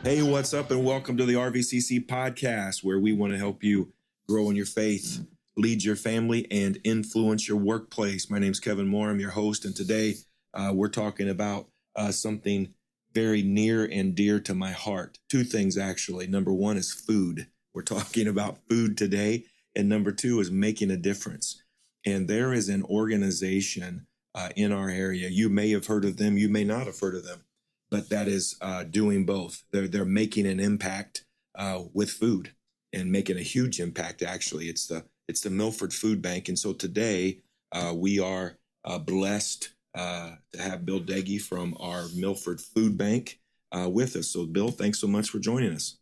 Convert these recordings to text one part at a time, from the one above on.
Hey, what's up, and welcome to the RVCC podcast, where we want to help you grow in your faith, lead your family, and influence your workplace. My name's Kevin Moore. I'm your host, and today we're talking about something very near and dear to my heart. Two things, actually. Number one is food. We're talking about food today, and number two is making a difference. And there is an organization in our area. You may have heard of them. You may not have heard of them. But that is doing both. They're making an impact with food and making a huge impact. Actually, it's the Milford Food Bank, and so today we are blessed to have Bill Doege from our Milford Food Bank with us. So, Bill, thanks so much for joining us.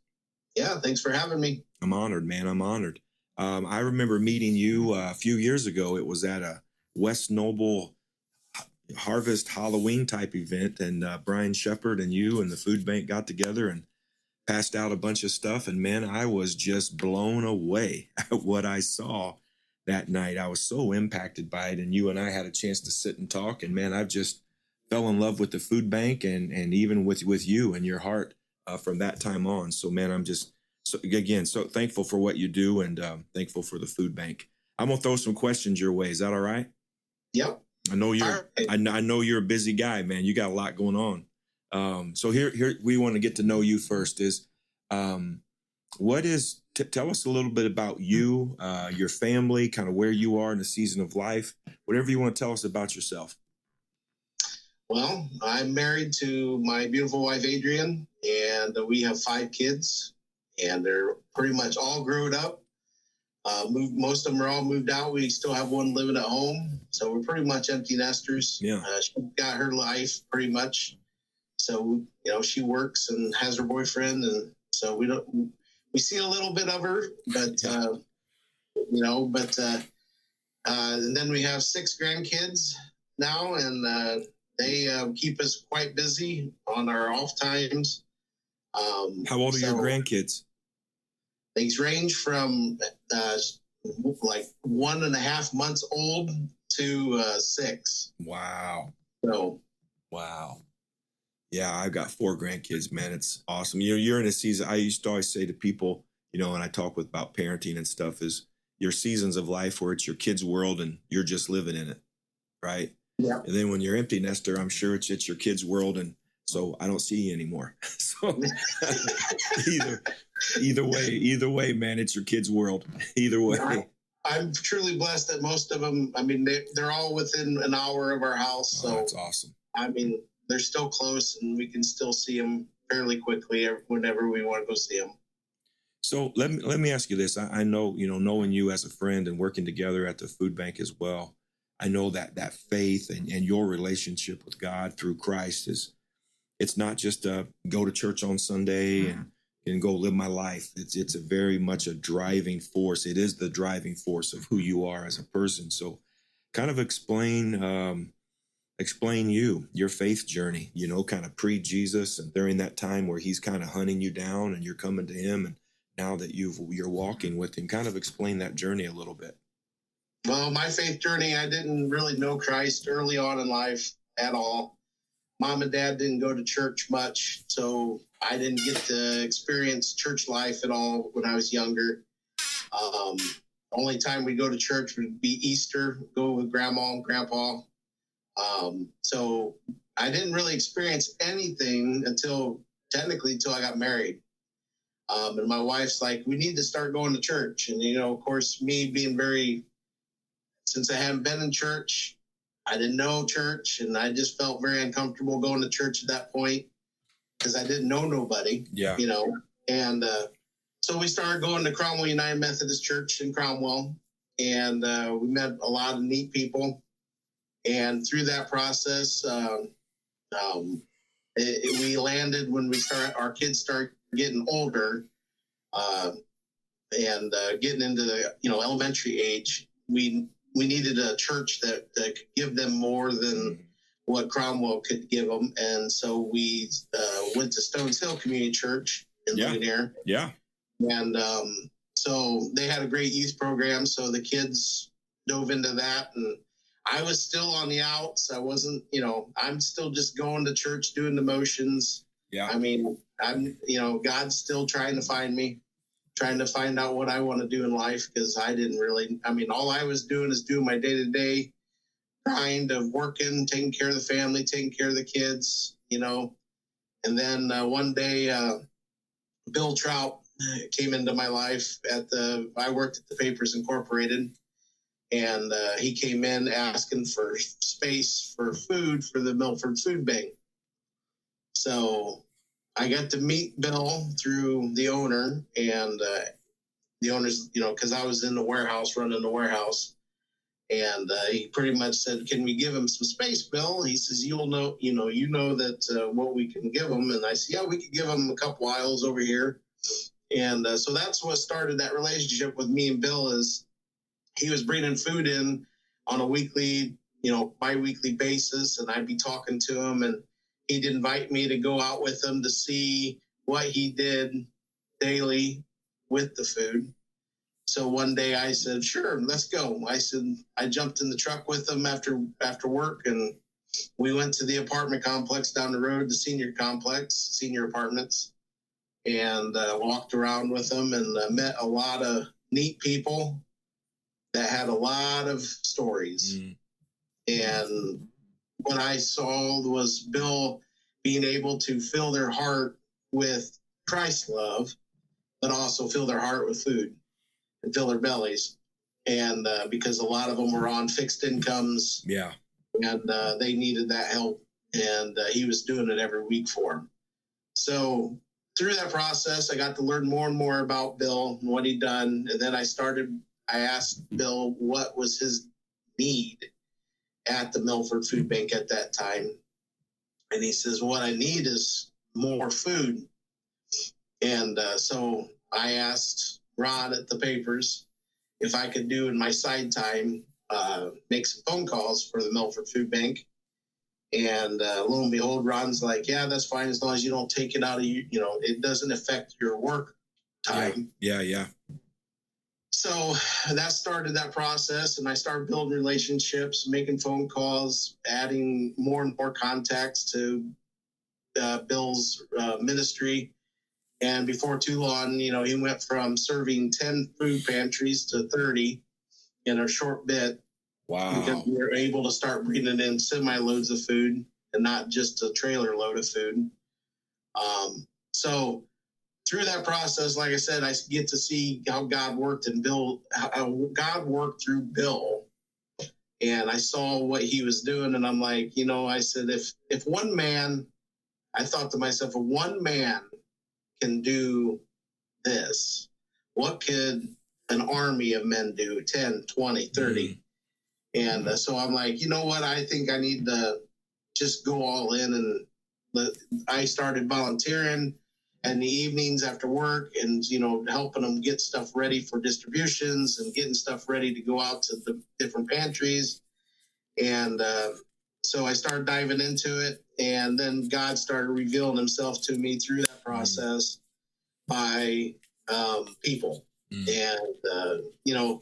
Yeah, thanks for having me. I'm honored, man. I'm honored. I remember meeting you a few years ago. It was at a West Noble Harvest Halloween type event, and Brian Shepard and you and the food bank got together and passed out a bunch of stuff, and man, I was just blown away at what I saw that night. I was so impacted by it, and you and I had a chance to sit and talk, and man, I've just fell in love with the food bank and even with you and your heart from that time on. So man, I'm just so thankful for what you do, and thankful for the food bank. I'm gonna throw some questions your way. Is that all right? Yep. I know you're a busy guy, man. You got a lot going on. So here we want to get to know you first. Tell us a little bit about you, your family, kind of where you are in the season of life, whatever you want to tell us about yourself. Well, I'm married to my beautiful wife, Adrian, and we have 5 kids, and they're pretty much all grown up. Most of them are all moved out. We still have one living at home, so we're pretty much empty nesters. Yeah. She got her life pretty much. So she works and has her boyfriend, and so we see a little bit of her, but and then we have 6 grandkids now, and they keep us quite busy on our off times. How old are your grandkids? Things range from like 1.5 months old to 6. Wow. So. Wow. Yeah, I've got 4 grandkids, man. It's awesome. You're in a season. I used to always say to people, and I talk about parenting and stuff, is your seasons of life where it's your kid's world and you're just living in it, right? Yeah. And then when you're empty nester, I'm sure it's your kid's world, and so I don't see you anymore. So either way, man, it's your kid's world. Either way. I'm truly blessed that most of them, I mean, they're all within an hour of our house. So that's awesome. I mean, they're still close, and we can still see them fairly quickly whenever we want to go see them. So let me ask you this. I know, knowing you as a friend and working together at the food bank as well, I know that faith and your relationship with God through Christ it's not just go to church on Sunday and go live my life. It's a very much a driving force. It is the driving force of who you are as a person. So kind of explain your faith journey, kind of pre-Jesus and during that time where he's kind of hunting you down and you're coming to him, and now that you're walking with him. Kind of explain that journey a little bit. Well, my faith journey, I didn't really know Christ early on in life at all. Mom and Dad didn't go to church much, so I didn't get to experience church life at all when I was younger. Only time we go to church would be Easter, go with Grandma and Grandpa. So I didn't really experience anything until I got married. And my wife's like, we need to start going to church. And, of course, me being since I hadn't been in church, I didn't know church, and I just felt very uncomfortable going to church at that point because I didn't know nobody. Yeah. And so we started going to Cromwell United Methodist Church in Cromwell, and we met a lot of neat people. And through that process, we landed when our kids start getting older and getting into the elementary age. We needed a church that could give them more than what Cromwell could give them. And so we went to Stones Hill Community Church in Ligonier. Yeah. And so they had a great youth program. So the kids dove into that. And I was still on the outs. I wasn't, I'm still just going to church, doing the motions. Yeah. I mean, God's still trying to find me, trying to find out what I want to do in life, because all I was doing is doing my day-to-day grind of working, taking care of the family, taking care of the kids, And then one day, Bill Trout came into my life I worked at the Papers Incorporated, and he came in asking for space for food for the Milford Food Bank. So I got to meet Bill through the owner, and the owner's, because I was in the warehouse, running the warehouse. And he pretty much said, "Can we give him some space, Bill?" He says, "You know that what we can give him." And I said, "Yeah, we could give him a couple aisles over here." And so that's what started that relationship with me and Bill. Is he was bringing food in on a weekly, bi-weekly basis, and I'd be talking to him, and he'd invite me to go out with him to see what he did daily with the food. So one day I said, "Sure, let's go." I jumped in the truck with him after work, and we went to the apartment complex down the road, the senior apartments, and walked around with him, and met a lot of neat people that had a lot of stories. And what I saw was Bill being able to fill their heart with Christ love, but also fill their heart with food and fill their bellies. And because a lot of them were on fixed incomes, and they needed that help, and he was doing it every week for them. So through that process, I got to learn more and more about Bill and what he'd done. And then I asked Bill what was his need at the Milford Food Bank at that time. And he says, "What I need is more food." And so I asked Ron at the Papers if I could do in my side time, make some phone calls for the Milford Food Bank. And lo and behold, Ron's like, "Yeah, that's fine, as long as you don't take it out of it doesn't affect your work time." Yeah. So that started that process, and I started building relationships, making phone calls, adding more and more contacts to Bill's ministry. And before too long, he went from serving 10 food pantries to 30 in a short bit. Wow. Because we were able to start bringing in semi-loads of food and not just a trailer load of food. So through that process, like I said, I get to see how God worked and how God worked through Bill. And I saw what he was doing, and I'm like, I said, if one man, I thought to myself, if one man can do this, what could an army of men do? 10, 20, 30. And so I'm like, you know what? I think I need to just go all in. And I started volunteering in the evenings after work, and, helping them get stuff ready for distributions and getting stuff ready to go out to the different pantries. And so I started diving into it. And then God started revealing himself to me through that process by people. And,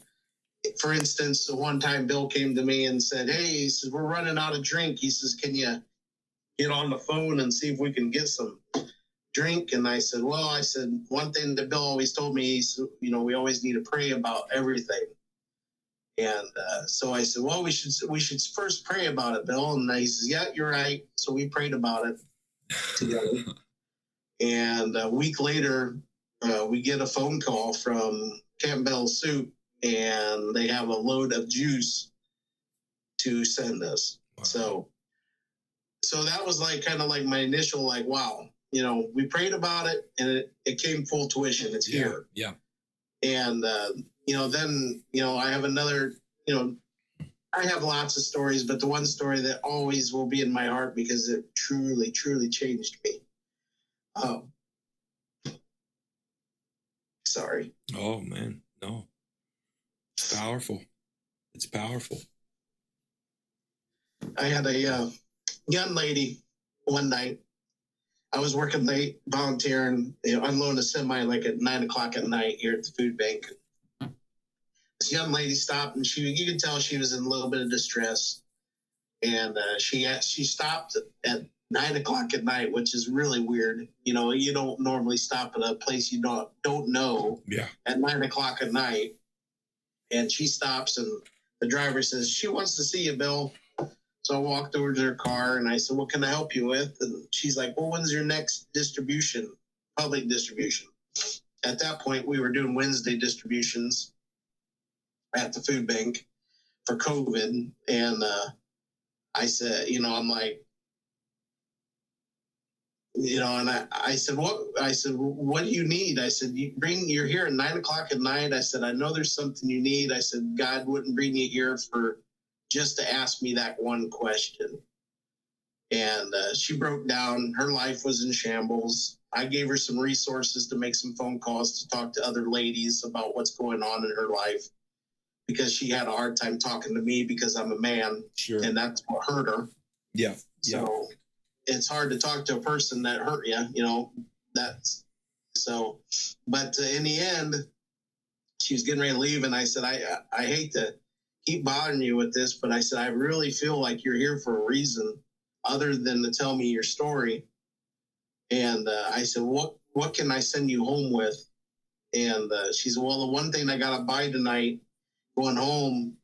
for instance, one time Bill came to me and said, "Hey," he says, "we're running out of drink." He says, "Can you get on the phone and see if we can get some drink?" And I said, one thing that Bill always told me, he said, we always need to pray about everything. And so I said, "Well, we should first pray about it, Bill." And he says, "Yeah, you're right." So we prayed about it together. And a week later, we get a phone call from Campbell Soup, and they have a load of juice to send us. Wow. So that was kind of like my initial, wow, we prayed about it, and it came full tuition. It's here. Yeah. And, then, I have another, I have lots of stories, but the one story that always will be in my heart because it truly, truly changed me. Sorry. Oh, man. No. It's powerful. It's powerful. I had a young lady one night. I was working late, volunteering, unloading a semi at 9:00 at night here at the food bank. This young lady stopped, and you could tell she was in a little bit of distress. And she stopped at 9 o'clock at night, which is really weird. You know, you don't normally stop at a place you don't know at 9 o'clock at night. And she stops, and the driver says, she wants to see you, Bill. So I walked over to her car, and I said, what can I help you with? And she's like, well, when's your next distribution, public distribution? At that point, we were doing Wednesday distributions at the food bank for COVID. And I said, you know, I'm like, you know, and I said, what do you need? I said, you're here at 9 o'clock at night. I said, I know there's something you need. I said, God wouldn't bring you here for just to ask me that one question. And she broke down. Her life was in shambles. I gave her some resources to make some phone calls to talk to other ladies about what's going on in her life, because she had a hard time talking to me because I'm a man. Sure. And that's what hurt her. Yeah. So it's hard to talk to a person that hurt you, you know, that's so, but in the end, she was getting ready to leave. And I said, I hate to keep bothering you with this, but I said, I really feel like you're here for a reason other than to tell me your story. And I said, what can I send you home with? And she said, well, the one thing I got to buy tonight going home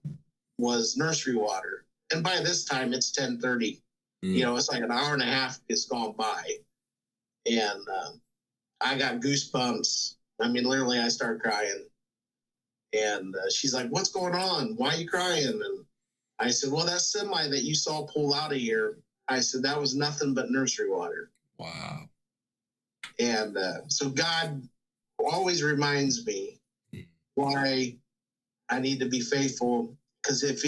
was nursery water. And by this time it's 10:30. You know, it's like an hour and a half has gone by. And I got goosebumps. I mean, literally, I started crying. And she's like, what's going on? Why are you crying? And I said, well, that semi that you saw pull out of here, I said, that was nothing but nursery water. Wow. And so God always reminds me why I need to be faithful. Because if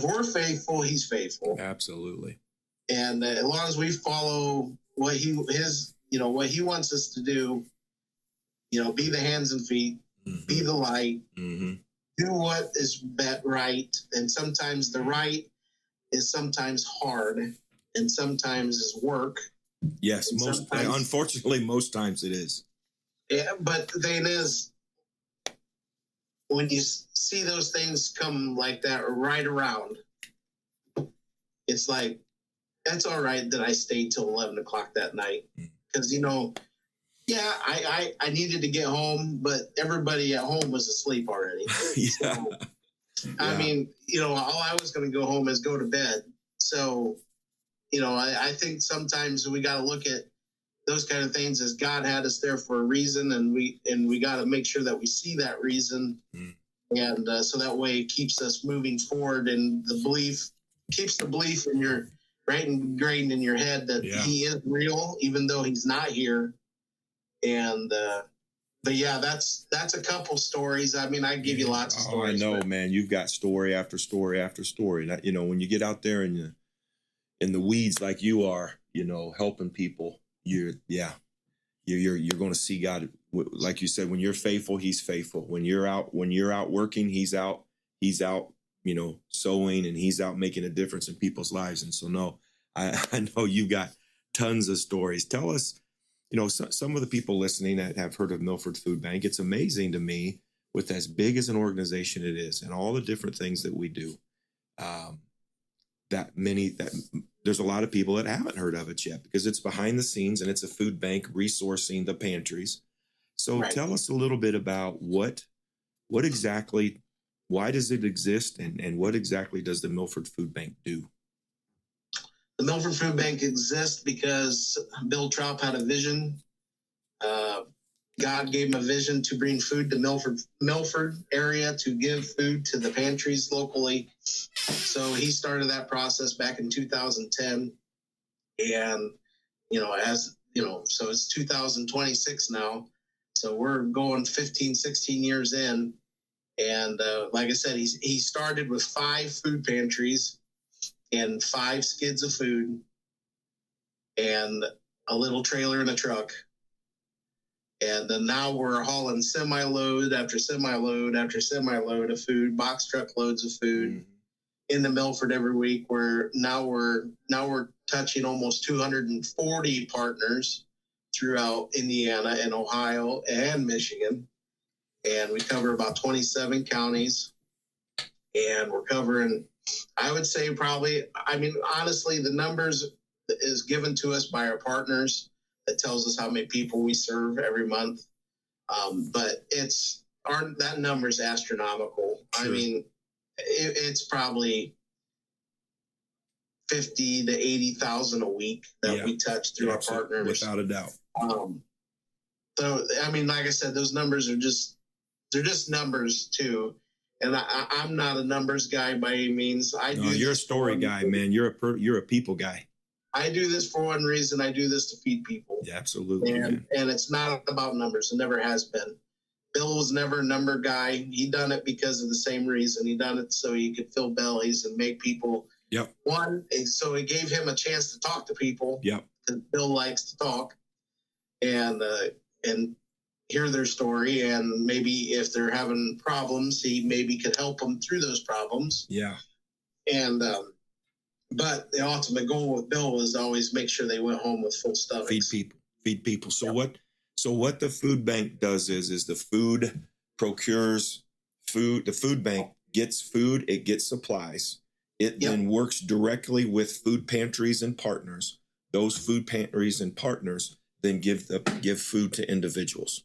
we're faithful, he's faithful. Absolutely. And as long as we follow what he wants us to do, you know, be the hands and feet, be the light, do what is right. And sometimes the right is sometimes hard, and sometimes is work. Yes, unfortunately, most times it is. Yeah, but the thing is, when you see those things come like that right around, it's like, that's all right that I stayed till 11 o'clock that night. Because, you know, yeah, I needed to get home, but everybody at home was asleep already. So, I mean, you know, all I was going to go home is go to bed. So, you know, I think sometimes we got to look at those kind of things as God had us there for a reason, and we got to make sure that we see that reason. And so that way it keeps us moving forward, and keeps the belief in your right ingrained in your head that he is real, even though he's not here. And but yeah, that's a couple stories. I mean, I give you lots of stories. I know, man. You've got story after story after story. You know, when you get out there in the weeds like you are, you know, helping people, you're going to see God. Like you said, when you're faithful, he's faithful. When you're out working, he's out, you know, sowing, and he's out making a difference in people's lives. And so, no, I know you've got tons of stories. Tell us, you know, some of the people listening that have heard of Milford Food Bank. It's amazing to me, with as big as an organization it is and all the different things that we do, that there's a lot of people that haven't heard of it yet, because it's behind the scenes and it's a food bank resourcing the pantries. So Tell us a little bit about what exactly, why does it exist, and what exactly does the Milford Food Bank do? The Milford Food Bank exists because Bill Doege had a vision. God gave him a vision to bring food to Milford area, to give food to the pantries locally. So he started that process back in 2010. And, you know, so it's 2026 now. So we're going 15, 16 years in. And like I said, he started with 5 food pantries and 5 skids of food and a little trailer and a truck. And then now we're hauling semi-load after semi-load after semi-load of food, box truck loads of food into Milford every week. Now we're touching almost 240 partners throughout Indiana and Ohio and Michigan. And we cover about 27 counties. And we're covering, I would say probably, I mean, honestly, the numbers is given to us by our partners that tells us how many people we serve every month. But that number is astronomical. Sure. I mean, it's probably 50 to 80,000 a week that we touch through our partners. Without a doubt. So, I mean, like I said, those numbers they're just numbers too. And I'm not a numbers guy by any means. You're a story guy, man. You're a people guy. I do this for one reason. I do this to feed people. Yeah, absolutely. And it's not about numbers. It never has been. Bill was never a number guy. He done it because of the same reason. He done it so he could fill bellies and make people. Yep. So it gave him a chance to talk to people. Yep. Because Bill likes to talk and hear their story, and maybe if they're having problems, he maybe could help them through those problems. Yeah. And but the ultimate goal with Bill was always make sure they went home with full stomachs. Feed people. So what the food bank does is the food procures food. The food bank gets food. It gets supplies. It then works directly with food pantries and partners. Those food pantries and partners then give food to individuals.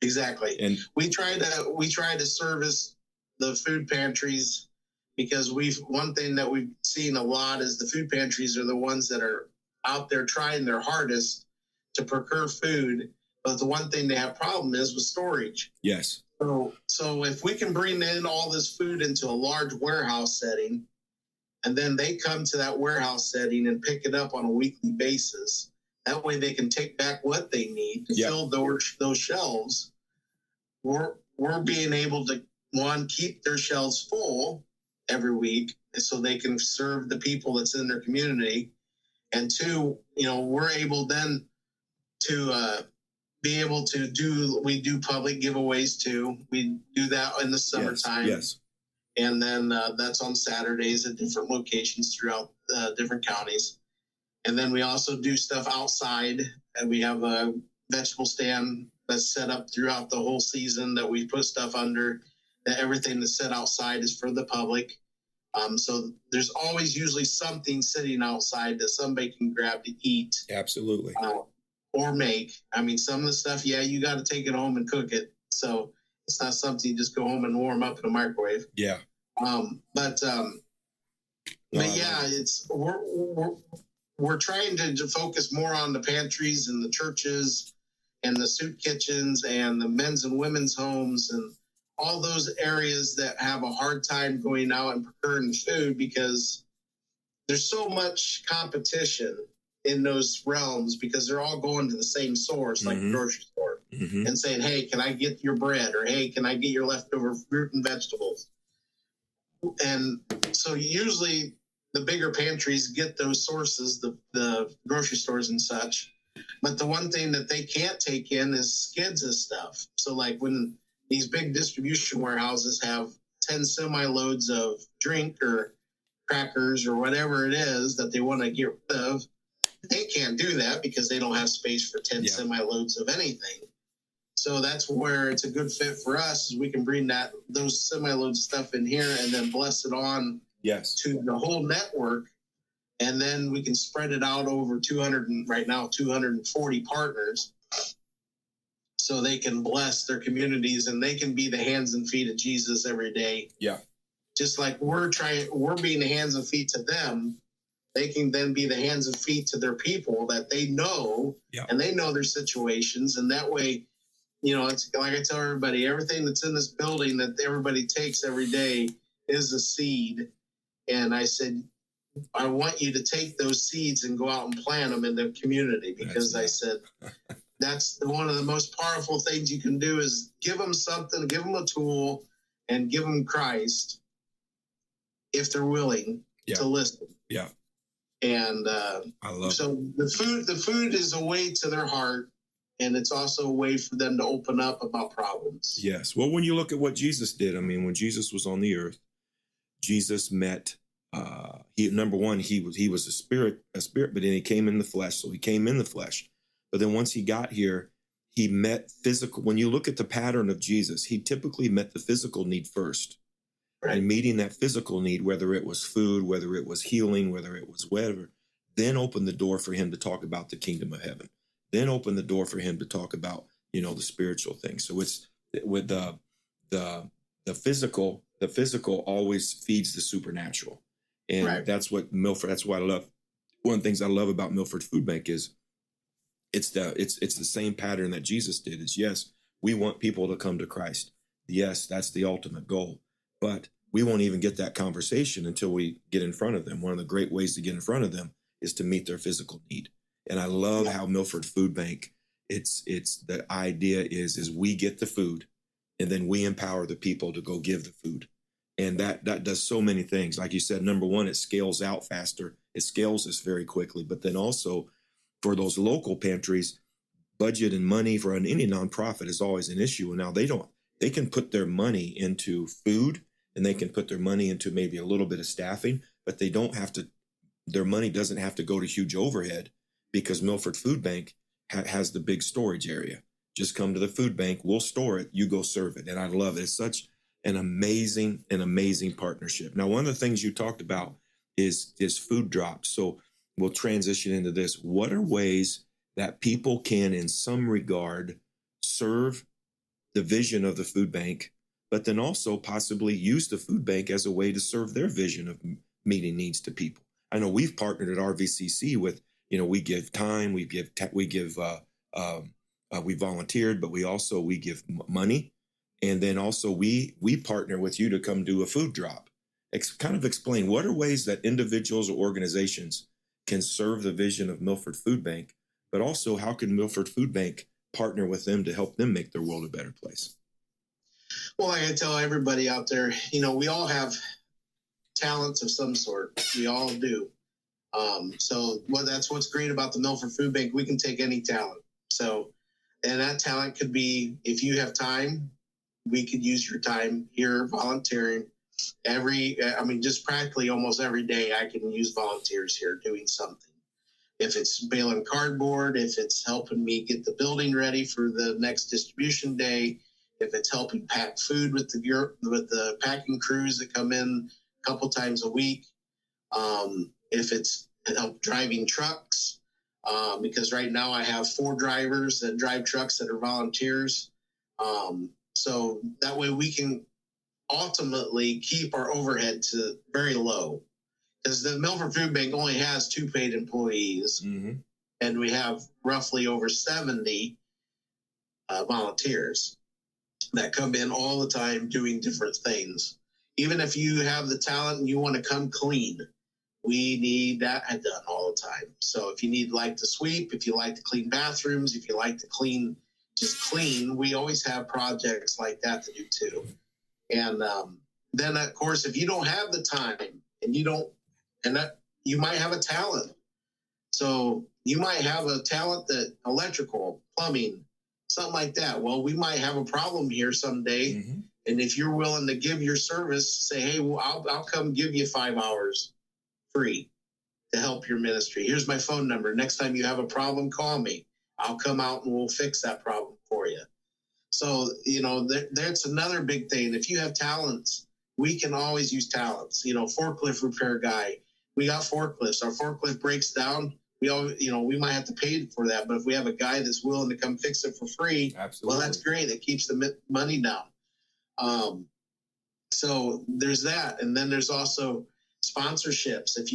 Exactly. And we try to service the food pantries because one thing that we've seen a lot is the food pantries are the ones that are out there trying their hardest to procure food. But the one thing they have problem is with storage. Yes. So if we can bring in all this food into a large warehouse setting, and then they come to that warehouse setting and pick it up on a weekly basis, that way they can take back what they need to fill those shelves. We're being able to, one, keep their shelves full every week so they can serve the people that's in their community. And two, we're able then to be able to we do public giveaways too. We do that in the summertime. Yes. And then that's on Saturdays at different locations throughout different counties. And then we also do stuff outside, and we have a vegetable stand that's set up throughout the whole season that we put stuff under. That everything that's set outside is for the public. So there's always usually something sitting outside that somebody can grab to eat. Absolutely. Or make. I mean, some of the stuff, you got to take it home and cook it. So it's not something you just go home and warm up in a microwave. Yeah. We're trying to focus more on the pantries and the churches and the soup kitchens and the men's and women's homes and all those areas that have a hard time going out and procuring food because there's so much competition in those realms because they're all going to the same source, like the grocery store, and saying, hey, can I get your bread? Or, hey, can I get your leftover fruit and vegetables? And so usually the bigger pantries get those sources, the grocery stores and such. But the one thing that they can't take in is skids of stuff. So like when these big distribution warehouses have 10 semi-loads of drink or crackers or whatever it is that they want to get rid of, they can't do that because they don't have space for 10 semi-loads of anything. So that's where it's a good fit for us is we can bring those semi-loads of stuff in here and then bless it on to the whole network. And then we can spread it out over 240 partners so they can bless their communities and they can be the hands and feet of Jesus every day. Yeah. Just like we're being the hands and feet to them, they can then be the hands and feet to their people that they know and they know their situations. And that way, it's like I tell everybody, everything that's in this building that everybody takes every day is a seed. And I said, I want you to take those seeds and go out and plant them in the community because I said, that's one of the most powerful things you can do is give them something, give them a tool and give them Christ if they're willing to listen. Yeah. And I love so the food is a way to their heart. And it's also a way for them to open up about problems. Yes. Well, when you look at what Jesus did, I mean, when Jesus was on the earth, Jesus met, number one, he was a spirit, but then he came in the flesh. So he came in the flesh. But then once he got here, he met physical. When you look at the pattern of Jesus, he typically met the physical need first. Right. And meeting that physical need, whether it was food, whether it was healing, whether it was whatever, then open the door for him to talk about the kingdom of heaven, then open the door for him to talk about, the spiritual things. So it's with the physical always feeds the supernatural. And Right. that's what that's why I love, one of the things I love about Milford Food Bank is it's the same pattern that Jesus did. Is, yes, we want people to come to Christ. Yes, that's the ultimate goal. But we won't even get that conversation until we get in front of them. One of the great ways to get in front of them is to meet their physical need. And I love how Milford Food Bank, it's the idea is we get the food and then we empower the people to go give the food. And that does so many things. Like you said, number one, it scales out faster. It scales us very quickly. But then also for those local pantries, budget and money for any nonprofit is always an issue. And now they can put their money into food and they can put their money into maybe a little bit of staffing, but they don't have to, their money doesn't have to go to huge overhead because Milford Food Bank has the big storage area. Just come to the food bank, we'll store it, you go serve it. And I love it. It's such an amazing partnership. Now, one of the things you talked about is food drops. So we'll transition into this. What are ways that people can, in some regard, serve the vision of the food bank, but then also possibly use the food bank as a way to serve their vision of meeting needs to people? I know we've partnered at RVCC with, we give time, we volunteered, but we give money. And then also we partner with you to come do a food drop. Kind of explain, what are ways that individuals or organizations can serve the vision of Milford Food Bank, but also how can Milford Food Bank partner with them to help them make their world a better place? Well, I tell everybody out there, we all have talents of some sort. We all do. That's what's great about the Milford Food Bank. We can take any talent. And that talent could be, if you have time, we could use your time here volunteering. Just practically almost every day I can use volunteers here doing something. If it's baling cardboard, if it's helping me get the building ready for the next distribution day, if it's helping pack food with the packing crews that come in a couple times a week, if it's help driving trucks, because right now I have 4 drivers that drive trucks that are volunteers. So that way we can ultimately keep our overhead to very low, because the Milford Food Bank only has 2 paid employees, and we have roughly over 70 volunteers that come in all the time doing different things. Even if you have the talent and you want to come clean, we need that done all the time. So if you like to sweep, if you like to clean bathrooms, if you like to clean, we always have projects like that to do too. And then, of course, if you don't have the time and you might have a talent. So you might have a talent that electrical, plumbing, something like that. Well, we might have a problem here someday. And if you're willing to give your service, say, hey, well, I'll come give you 5 hours free to help your ministry. Here's my phone number. Next time you have a problem, call me. I'll come out and we'll fix that problem for you. So, that's another big thing. If you have talents, we can always use talents. Forklift repair guy, we got forklifts. Our forklift breaks down. We might have to pay for that. But if we have a guy that's willing to come fix it for free, absolutely, well, that's great. It keeps the money down. So there's that. And then there's also sponsorships. If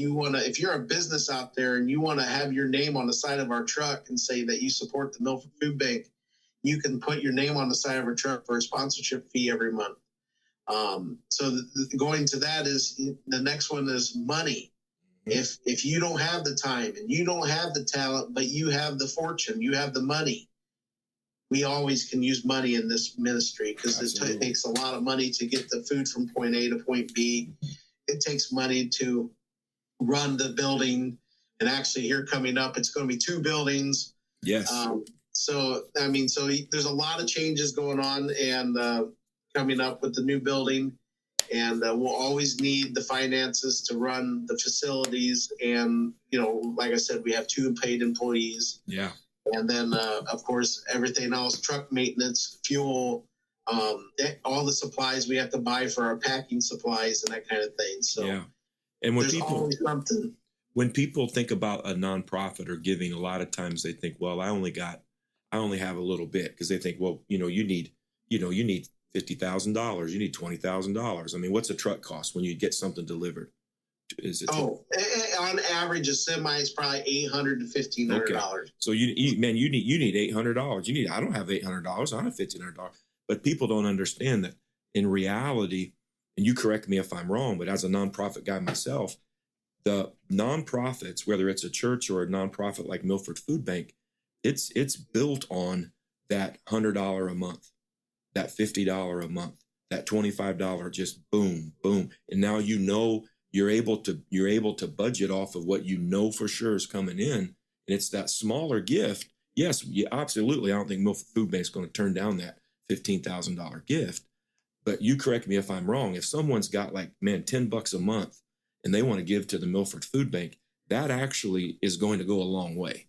you're a business out there and you want to have your name on the side of our truck and say that you support the Milford Food Bank, you can put your name on the side of our truck for a sponsorship fee every month. Going to that is the next one is money. If you don't have the time and you don't have the talent, but you have the fortune, you have the money, we always can use money in this ministry, because it takes a lot of money to get the food from point A to point B. It takes money to run the building. And actually here coming up, it's going to be 2 buildings. Yes. So there's a lot of changes going on and coming up with the new building. And we'll always need the finances to run the facilities. And, like I said, we have 2 paid employees. Yeah. And then, of course, everything else, truck maintenance, fuel, all the supplies we have to buy for our packing supplies and that kind of thing. So yeah. And when there's always something. when people think about a nonprofit or giving, a lot of times they think, well, I only have a little bit, because they think, well, you need $50,000, you need $20,000. I mean, what's a truck cost when you get something delivered? Is it? On average, a semi is probably $800 to $1,500. Okay. So you need $800. I don't have $800. I don't have $1,500. But people don't understand that in reality, and you correct me if I'm wrong, but as a nonprofit guy myself, the nonprofits, whether it's a church or a nonprofit like Milford Food Bank, it's built on that $100 a month, that $50 a month, that $25, just boom, boom. And now you're able to budget off of what you know for sure is coming in. And it's that smaller gift. Yes, absolutely. I don't think Milford Food Bank is going to turn down that $15,000 gift. But you correct me if I'm wrong. If someone's got $10 a month and they want to give to the Milford Food Bank, that actually is going to go a long way.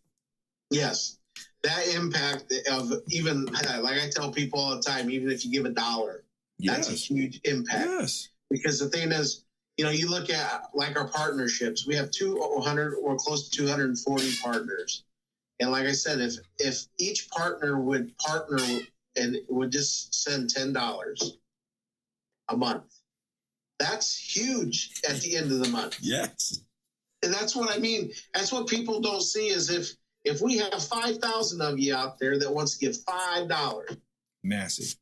Yes. That impact of, even like I tell people all the time, even if you give $1, that's a huge impact. Yes. Because the thing is, you look at like our partnerships, we have 200 or close to 240 partners. And like I said, if each partner would partner and would just send $10 a month, that's huge at the end of the month. Yes. And that's what I mean. That's what people don't see, is if we have 5,000 of you out there that wants to give $5. Massive.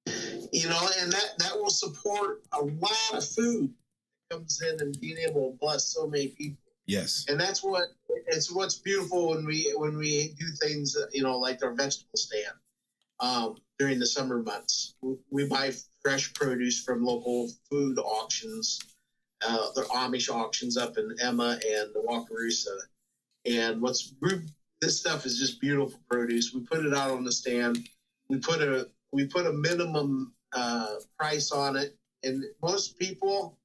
And that will support a lot of food that comes in, and being able to bless so many people. Yes. And that's what's beautiful when we do things, like our vegetable stand during the summer months. We buy fresh produce from local food auctions, the Amish auctions up in Emma and the Wakarusa. And this stuff is just beautiful produce. We put it out on the stand. We put a minimum price on it, and most people,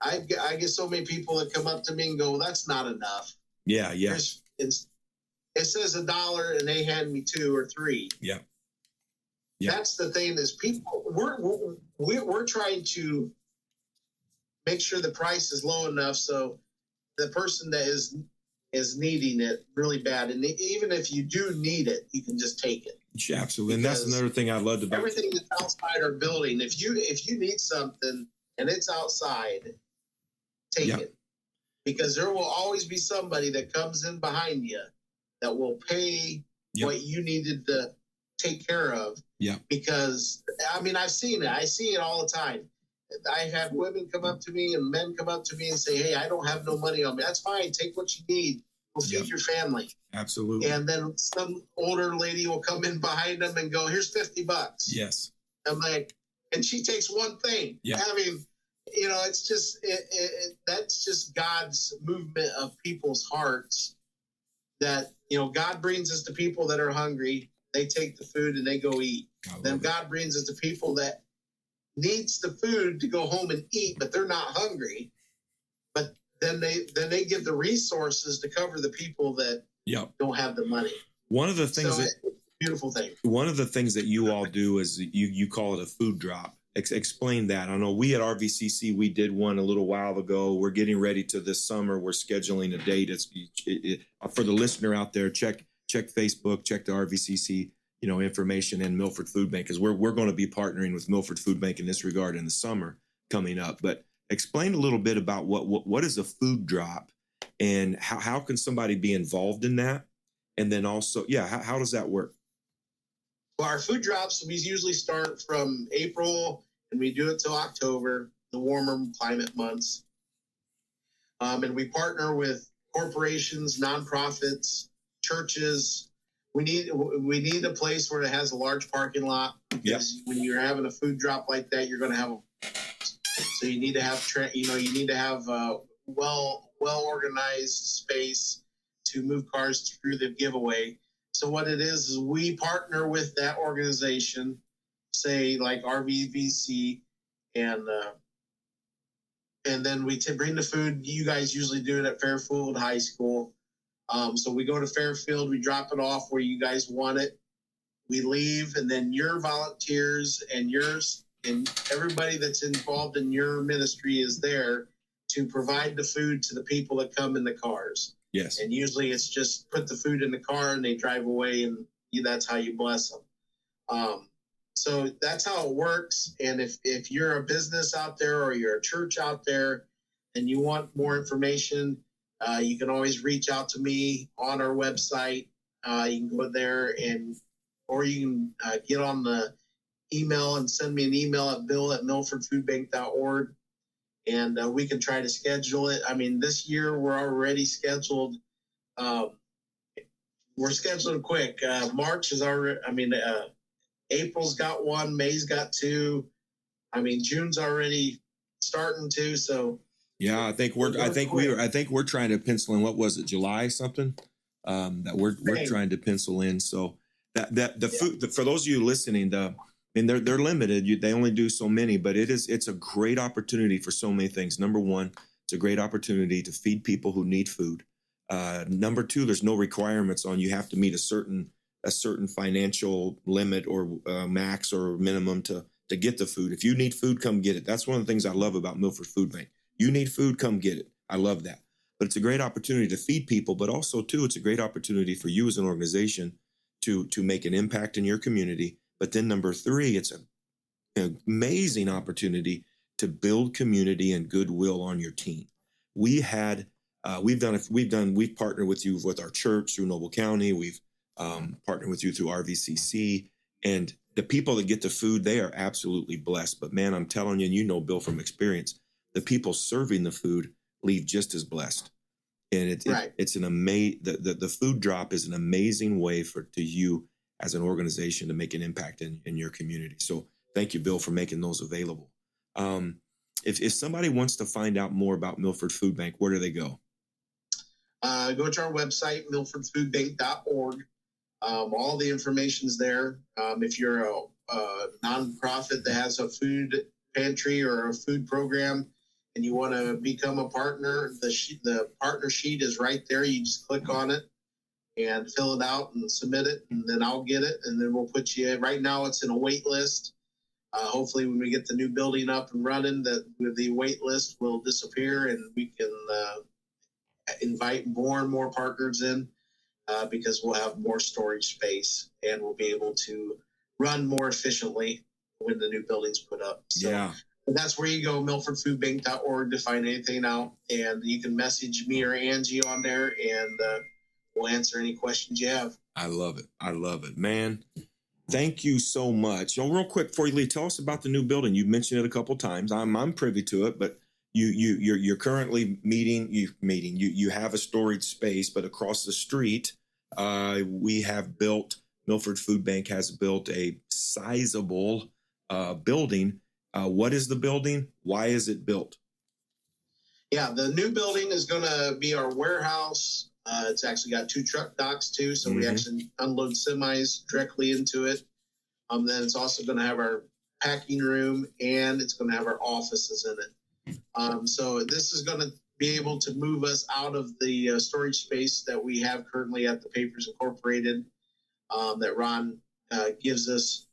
I get so many people that come up to me and go, well, that's not enough. Yeah. It says $1 and they hand me 2 or 3. Yeah. That's the thing, is people, we're trying to make sure the price is low enough so the person that is needing it really bad, and even if you do need it, you can just take it. Absolutely. And that's another thing I loved about everything that's outside our building. If you need something and it's outside, take it, because there will always be somebody that comes in behind you that will pay what you needed to take care of. Yeah. Because I've seen it. I see it all the time. I've had women come up to me and men come up to me and say, hey, I don't have no money on me. That's fine. Take what you need. We'll feed your family. Absolutely. And then some older lady will come in behind them and go, here's $50. Yes. I'm like, and she takes one thing. Yeah. It's just, that's just God's movement of people's hearts, that, God brings us to people that are hungry. They take the food and they go eat. Then God brings us to people that needs the food to go home and eat, but they're not hungry. But then they give the resources to cover the people that don't have the money. One of the things beautiful thing. One of the things that you all do is you call it a food drop. Explain that. I know we at RVCC, we did one a little while ago. We're getting ready to this summer. We're scheduling a date. For the listener out there, check Facebook, check the RVCC information, and Milford Food Bank, because we're going to be partnering with Milford Food Bank in this regard in the summer coming up. But explain a little bit about what is a food drop, and how can somebody be involved in that, and then also how does that work? Well, our food drops, we usually start from April and we do it till October, the warmer climate months. And we partner with corporations, nonprofits, churches. We need a place where it has a large parking lot, because when you're having a food drop like that, you're going to have so you need to have a well organized space to move cars through the giveaway. So what it is we partner with that organization, say like RVVC, and then we bring the food. You guys usually do it at Fairfield High School. So we go to Fairfield, we drop it off where you guys want it. We leave, and then your volunteers and yours and everybody that's involved in your ministry is there to provide the food to the people that come in the cars. Yes. And usually it's just put the food in the car and they drive away, and that's how you bless them. So that's how it works. And if you're a business out there or you're a church out there and you want more information, you can always reach out to me on our website. You can go there or you can get on the email and send me an email at bill@milfordfoodbank.org. And we can try to schedule it. I mean, this year we're already scheduled. We're scheduling quick. March is already, April's got one, May's got two. I mean, June's already starting to. So yeah, I think we're trying to pencil in, what was it, July something? That we're trying to pencil in. So that the food, for those of you listening, they're limited. They only do so many, but it's a great opportunity for so many things. Number one, it's a great opportunity to feed people who need food. Number two, there's no requirements on you have to meet a certain financial limit or max or minimum to get the food. If you need food, come get it. That's one of the things I love about Milford Food Bank. You need food, come get it. I love that. But it's a great opportunity to feed people, but also too, it's a great opportunity for you as an organization to make an impact in your community. But then number three, it's an amazing opportunity to build community and goodwill on your team. We've partnered with you with our church through Noble County. We've partnered with you through RVCC, and the people that get the food, they are absolutely blessed. But man, I'm telling you, and you know, Bill, from experience, the people serving the food leave just as blessed. And it's an the food drop is an amazing way to you as an organization to make an impact in your community. So thank you, Bill, for making those available. If somebody wants to find out more about Milford Food Bank, where do they go? Go to our website, milfordfoodbank.org. All the information's there. If you're a nonprofit that has a food pantry or a food program and you want to become a partner, the partner sheet is right there. You just click on it and fill it out and submit it, and then I'll get it, and then we'll put you in. Right now it's in a wait list. Hopefully when we get the new building up and running, the wait list will disappear and we can invite more and more partners in because we'll have more storage space and we'll be able to run more efficiently when the new building's put up. So yeah. That's where you go, milfordfoodbank.org, to find anything out. And you can message me or Angie on there, and we'll answer any questions you have. I love it, man. Thank you so much. So real quick before you leave, tell us about the new building. You mentioned it a couple of times. I'm privy to it, but you're currently you have a storage space, but across the street, Milford Food Bank has built a sizable building. What is the building? Why is it built? Yeah, the new building is going to be our warehouse. It's actually got 2 truck docks too, so we actually unload semis directly into it. Then it's also going to have our packing room, and it's going to have our offices in it. So this is going to be able to move us out of the storage space that we have currently at the Papers Incorporated that Ron gives us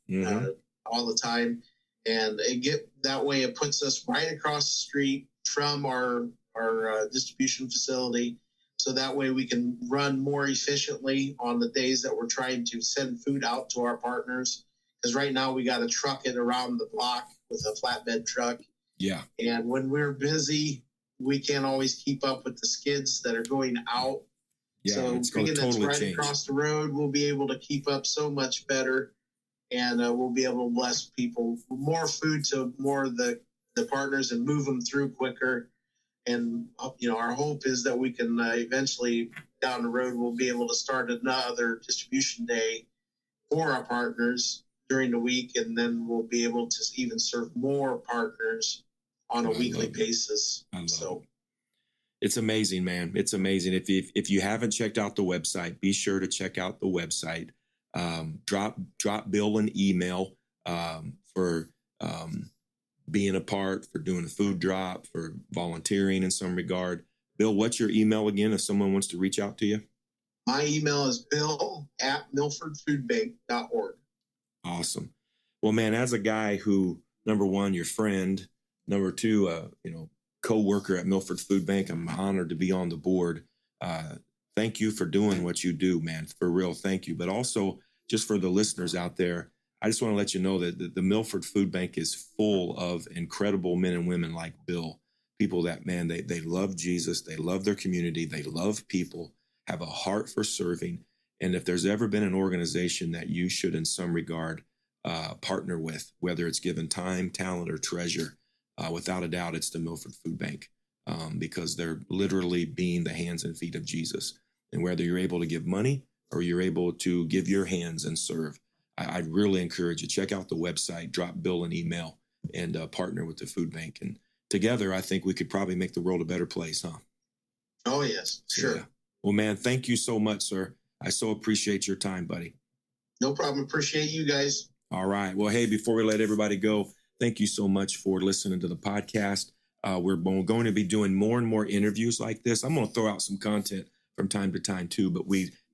all the time. And that way it puts us right across the street from our distribution facility. So that way we can run more efficiently on the days that we're trying to send food out to our partners. Because right now we got to truck it around the block with a flatbed truck. Yeah. And when we're busy, we can't always keep up with the skids that are going out. Yeah, so it's going to totally change. Across the road, we'll be able to keep up so much better. And we'll be able to bless people more food to more of the partners and move them through quicker. And, our hope is that we can eventually down the road, we'll be able to start another distribution day for our partners during the week. And then we'll be able to even serve more partners on a weekly basis. It's amazing, man. It's amazing. If you haven't checked out the website, be sure to check out the website. Drop Bill an email for being a part, for doing a food drop, for volunteering in some regard. Bill, what's your email again if someone wants to reach out to you? My email is bill@milfordfoodbank.org. Awesome. Well, man, as a guy who, number one, your friend, number two, co-worker at Milford Food Bank. I'm honored to be on the board. Thank you for doing what you do, man. For real, thank you. But also, just for the listeners out there, I just want to let you know that the Milford Food Bank is full of incredible men and women like Bill. People that, man, they love Jesus, they love their community, they love people, have a heart for serving. And if there's ever been an organization that you should, in some regard, partner with, whether it's given time, talent, or treasure, without a doubt, it's the Milford Food Bank, because they're literally being the hands and feet of Jesus. And whether you're able to give money or you're able to give your hands and serve, I'd really encourage you, check out the website, drop Bill an email, and partner with the food bank. And together, I think we could probably make the world a better place, huh? Oh, yes, sure. Yeah. Well, man, thank you so much, sir. I so appreciate your time, buddy. No problem. Appreciate you guys. All right. Well, hey, before we let everybody go, thank you so much for listening to the podcast. We're going to be doing more and more interviews like this. I'm going to throw out some content from time to time too, but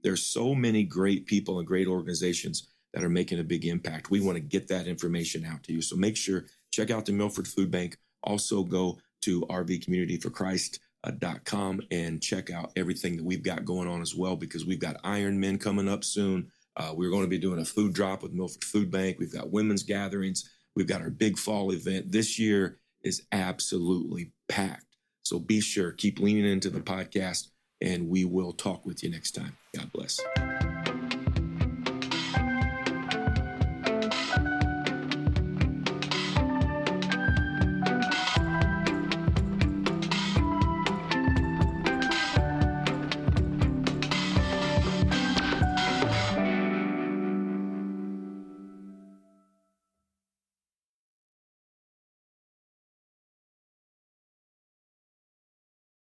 there's so many great people and great organizations that are making a big impact. We want to get that information out to you. So make sure, check out the Milford Food Bank. Also go to rvcommunityforchrist.com and check out everything that we've got going on as well, because we've got Iron Men coming up soon. We're going to be doing a food drop with Milford Food Bank. We've got women's gatherings. We've got our big fall event. This year is absolutely packed. So be sure, keep leaning into the podcast, and we will talk with you next time. God bless.